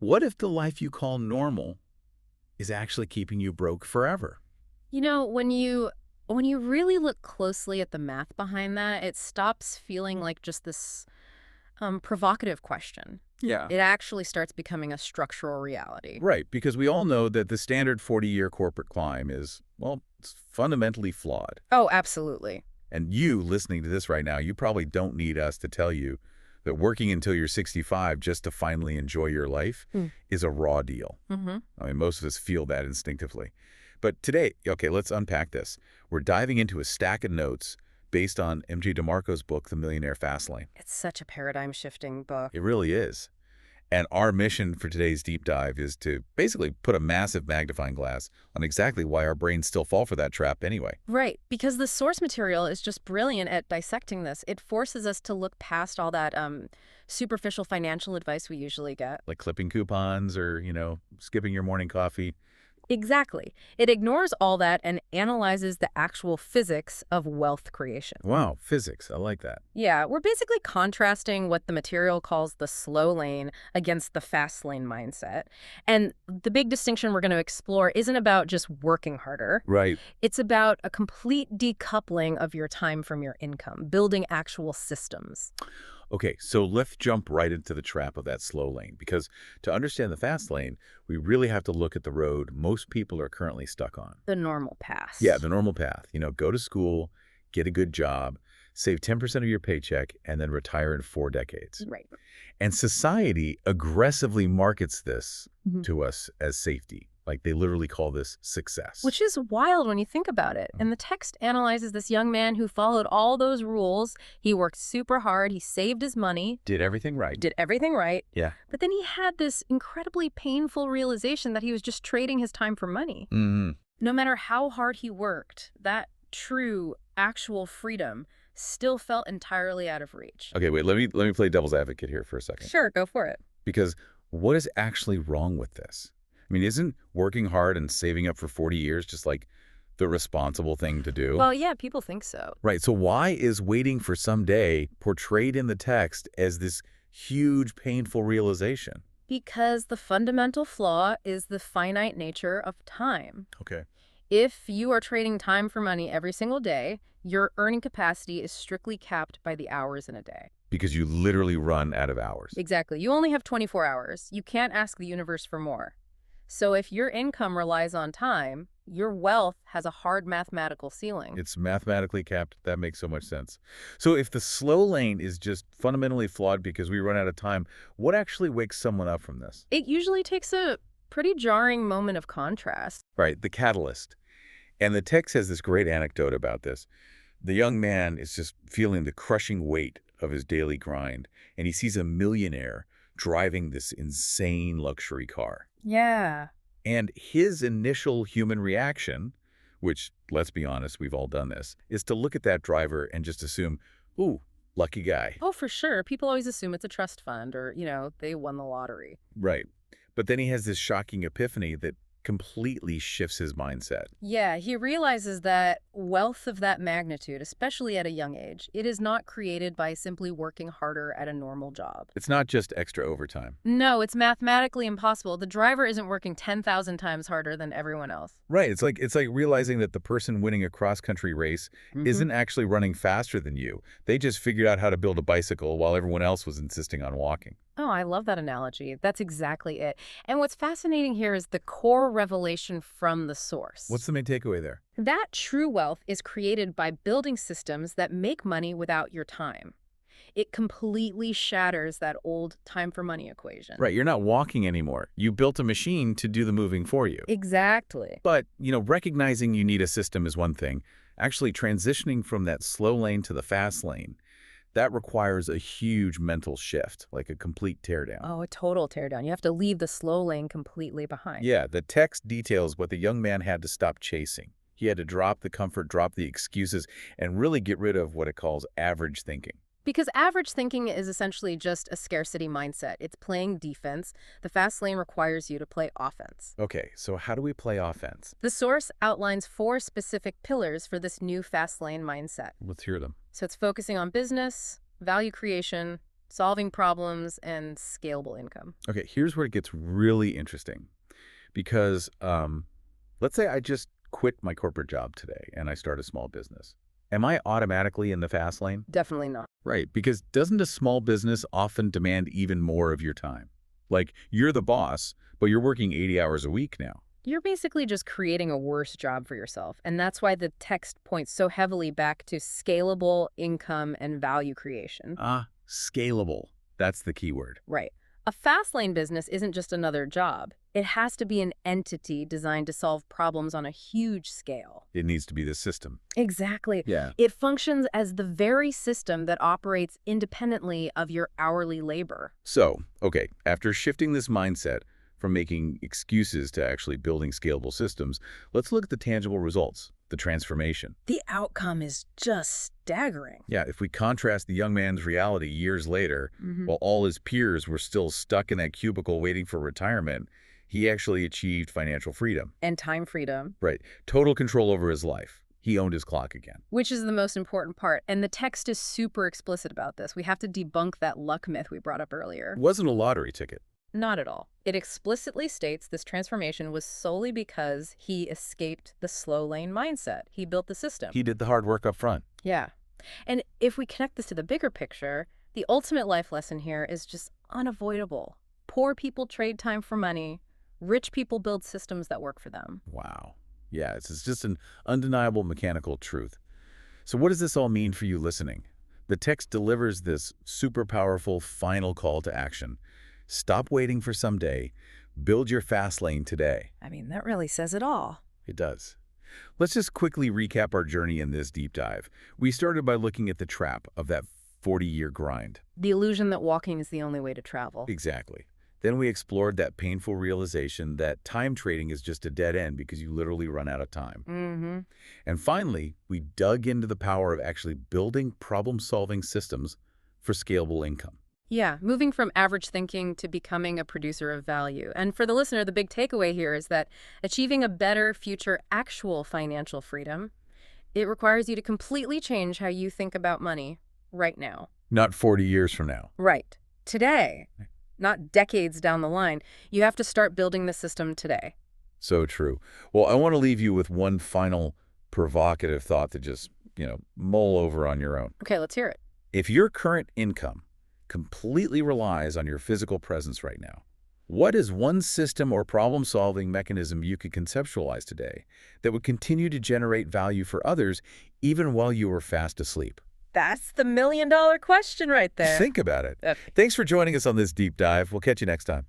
What if the life you call normal is actually keeping you broke forever? You know, when you really look closely at the math behind that, it stops feeling like just this provocative question. Yeah. It actually starts becoming a structural reality. Right, because we all know that the standard 40-year corporate climb is, well, it's fundamentally flawed. Oh, absolutely. And you, listening to this right now, you probably don't need us to tell you that working until you're 65 just to finally enjoy your life Hmm. is a raw deal. Mm-hmm. I mean, most of us feel that instinctively. But today, okay, let's unpack this. We're diving into a stack of notes based on MJ DeMarco's book, The Millionaire Fastlane. It's such a paradigm-shifting book. It really is. And our mission for today's deep dive is to basically put a massive magnifying glass on exactly why our brains still fall for that trap anyway. Right, because the source material is just brilliant at dissecting this. It forces us to look past all that superficial financial advice we usually get. Like clipping coupons or, skipping your morning coffee. Exactly. It ignores all that and analyzes the actual physics of wealth creation. Wow, physics. I like that. Yeah, we're basically contrasting what the material calls the slow lane against the fast lane mindset. And the big distinction we're going to explore isn't about just working harder. Right. It's about a complete decoupling of your time from your income, building actual systems. Okay, so let's jump right into the trap of that slow lane, because to understand the fast lane, we really have to look at the road most people are currently stuck on. The normal path. Yeah, the normal path. Go to school, get a good job, save 10% of your paycheck, and then retire in 4 decades. Right. And society aggressively markets this Mhm. to us as safety. Like they literally call this success. Which is wild when you think about it. And the text analyzes this young man who followed all those rules. He worked super hard. He saved his money, Did everything right. did everything right. Yeah. But then he had this incredibly painful realization that he was just trading his time for money. Mm-hmm. No matter how hard he worked, that true, actual freedom still felt entirely out of reach. Okay, wait, let me play devil's advocate here for a second. Sure, go for it. Because what is actually wrong with this? I mean, isn't working hard and saving up for 40 years just like the responsible thing to do? Well, yeah, people think so. Right. So why is waiting for someday portrayed in the text as this huge, painful realization? Because the fundamental flaw is the finite nature of time. Okay. If you are trading time for money every single day, your earning capacity is strictly capped by the hours in a day. Because you literally run out of hours. Exactly. You only have 24 hours. You can't ask the universe for more. So if your income relies on time, your wealth has a hard mathematical ceiling. It's mathematically capped. That makes so much sense. So if the slow lane is just fundamentally flawed because we run out of time, what actually wakes someone up from this? It usually takes a pretty jarring moment of contrast. Right, the catalyst. And the text has this great anecdote about this. The young man is just feeling the crushing weight of his daily grind, and he sees a millionaire driving this insane luxury car. Yeah. And his initial human reaction, which, let's be honest, we've all done this, is to look at that driver and just assume, ooh, lucky guy. Oh, for sure. People always assume it's a trust fund or, they won the lottery. Right. But then he has this shocking epiphany that completely shifts his mindset. Yeah, he realizes that wealth of that magnitude, especially at a young age, it is not created by simply working harder at a normal job. It's not just extra overtime. No, it's mathematically impossible. The driver isn't working 10,000 times harder than everyone else. Right. It's like realizing that the person winning a cross-country race Mhm. isn't actually running faster than you. They just figured out how to build a bicycle while everyone else was insisting on walking. Oh, I love that analogy. That's exactly it. And what's fascinating here is the core revelation from the source. What's the main takeaway there? That true wealth is created by building systems that make money without your time. It completely shatters that old time for money equation. Right. You're not walking anymore. You built a machine to do the moving for you. Exactly. But, recognizing you need a system is one thing. Actually transitioning from that slow lane to the fast lane, that requires a huge mental shift, like a complete teardown. Oh, a total teardown. You have to leave the slow lane completely behind. Yeah, the text details what the young man had to stop chasing. He had to drop the comfort, drop the excuses, and really get rid of what it calls average thinking. Because average thinking is essentially just a scarcity mindset. It's playing defense. The fast lane requires you to play offense. Okay, so how do we play offense? The source outlines 4 specific pillars for this new fast lane mindset. Let's hear them. So it's focusing on business, value creation, solving problems and scalable income. Okay, here's where it gets really interesting. Because let's say I just quit my corporate job today and I start a small business. Am I automatically in the fast lane? Definitely not. Right, because doesn't a small business often demand even more of your time? Like, you're the boss, but you're working 80 hours a week now. You're basically just creating a worse job for yourself. And that's why the text points so heavily back to scalable income and value creation. Scalable. That's the key word. Right. A fast lane business isn't just another job. It has to be an entity designed to solve problems on a huge scale. It needs to be the system. Exactly. Yeah. It functions as the very system that operates independently of your hourly labor. So, okay, after shifting this mindset from making excuses to actually building scalable systems, let's look at the tangible results, the transformation. The outcome is just staggering. Yeah, if we contrast the young man's reality years later, while all his peers were still stuck in that cubicle waiting for retirement, he actually achieved financial freedom. And time freedom. Right. Total control over his life. He owned his clock again. Which is the most important part. And the text is super explicit about this. We have to debunk that luck myth we brought up earlier. It wasn't a lottery ticket. Not at all. It explicitly states this transformation was solely because he escaped the slow lane mindset. He built the system. He did the hard work up front. Yeah. And if we connect this to the bigger picture, the ultimate life lesson here is just unavoidable. Poor people trade time for money. Rich people build systems that work for them. Wow. Yeah, it's just an undeniable mechanical truth. So what does this all mean for you listening? The text delivers this super powerful final call to action. Stop waiting for someday. Build your fast lane today. I mean, that really says it all. It does. Let's just quickly recap our journey in this deep dive. We started by looking at the trap of that 40-year grind. The illusion that walking is the only way to travel. Exactly. Then we explored that painful realization that time trading is just a dead end because you literally run out of time. And finally, we dug into the power of actually building problem-solving systems for scalable income. Yeah, moving from average thinking to becoming a producer of value. And for the listener, the big takeaway here is that achieving a better future actual financial freedom, it requires you to completely change how you think about money right now. Not 40 years from now. Right. Today. Not decades down the line. You have to start building the system today. So true. Well, I want to leave you with one final provocative thought to just, mull over on your own. Okay, let's hear it. If your current income completely relies on your physical presence right now, what is one system or problem-solving mechanism you could conceptualize today that would continue to generate value for others even while you were fast asleep? That's the million-dollar question right there. Think about it. Thanks for joining us on this deep dive. We'll catch you next time.